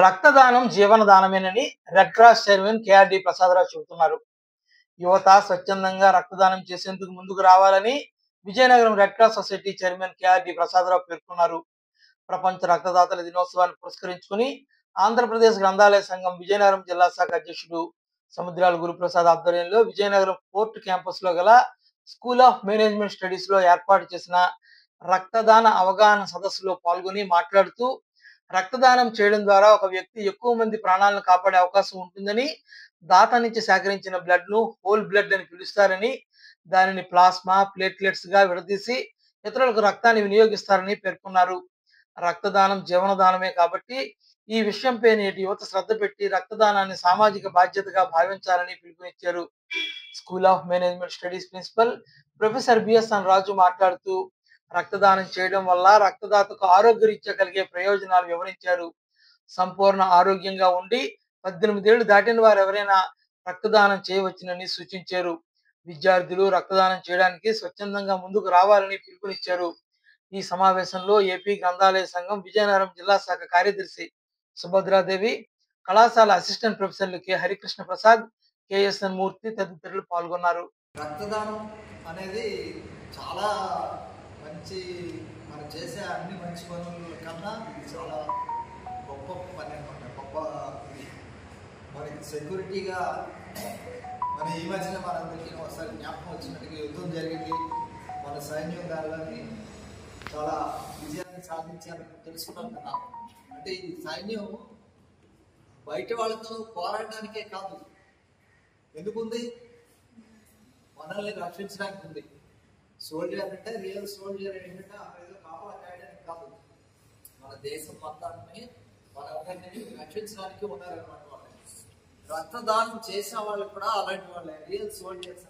రక్తదానం జీవనదానమేనని red cross chairman KRD Prasadarao చెబుతున్నారు. యువత స్వచ్ఛందంగా రక్తదానం చేసేందుకు ముందుకు రావాలని Vizianagaram red cross society chairman KRD Prasadarao పేర్కొన్నారు. ప్రపంచ రక్తదాతల దినోత్సవాన్ని పురస్కరించుకుని ఆంధ్రప్రదేశ్ గ్రంథాలయ సంఘం విజయనగరం జిల్లా శాఖ అధ్యక్షుడు సముద్రాల గురుప్రసాద్ ఆధ్వర్యంలో విజయనగరం పోర్ట్ క్యాంపస్ లో గల స్కూల్ ఆఫ్ మేనేజ్మెంట్ స్టడీస్ లో ఏర్పాటు చేసిన రక్తదాన అవగాహన సదస్సులో పాల్గొని మాట్లాడుతూ రక్తదానం చేయడం ద్వారా ఒక వ్యక్తి ఎక్కువ మంది ప్రాణాలను కాపాడే అవకాశం ఉంటుందని, దాత నుంచి సేకరించిన బ్లడ్ ను హోల్ బ్లడ్ అని పిలుస్తారని, దానిని ప్లాస్మా, ప్లేట్లెట్స్ గా విడదీసి ఇతరులకు రక్తాన్ని వినియోగిస్తారని పేర్కొన్నారు. రక్తదానం జీవనదానమే కాబట్టి ఈ విషయంపై నేటి యువత శ్రద్ధ పెట్టి రక్తదానాన్ని సామాజిక బాధ్యతగా భావించాలని పిలుపునిచ్చారు. School of management studies principal professor BSN Raju మాట్లాడుతూ రక్తదానం చేయడం వల్ల రక్తదాతకు ఆరోగ్యరీత్యా కలిగే ప్రయోజనాలు వివరించారు. సంపూర్ణ ఆరోగ్యంగా ఉండి 18 ఏళ్లు దాటిన వారు ఎవరైనా రక్తదానం చేయవచ్చునని సూచించారు. విద్యార్థులు రక్తదానం చేయడానికి స్వచ్ఛందంగా ముందుకు రావాలని పిలుపునిచ్చారు. ఈ సమావేశంలో ఏపీ గ్రంథాలయ సంఘం విజయనగరం జిల్లా శాఖ కార్యదర్శి సుభద్రాదేవి, కళాశాల అసిస్టెంట్ ప్రొఫెసర్లు కె హరికృష్ణ ప్రసాద్, కెఎస్ఎన్ మూర్తి తదితరులు పాల్గొన్నారు. రక్తదానం అనేది చాలా మంచి, మనం చేసే అన్ని మంచి పనుల కన్నా ఇది చాలా గొప్ప పని అనమాట. గొప్ప మనకి సెక్యూరిటీగా మన ఈ మధ్యన మనందరికీ ఒకసారి జ్ఞాపకం వచ్చినట్టుగా యుద్ధం జరిగింది. మన సైన్యం దానిలోని చాలా విజయాన్ని సాధించాలని తెలుసుకున్నాం కదా. అంటే ఈ సైన్యం బయట వాళ్ళతో పోరాడడానికే కాదు, ఎందుకుంది, మనల్ని రక్షించడానికి ఉంది. సోల్జర్ అంటే రియల్ సోల్జర్ ఏంటంటే ఏదో కాపలా కాయడానికి కాదు, మన దేశం మొత్తాన్ని మనందరినీ రక్షించడానికి ఉన్నారనమాట. వాళ్ళు రక్తదానం చేసిన వాళ్ళు కూడా అలాంటి వాళ్ళే రియల్ సోల్జర్స్.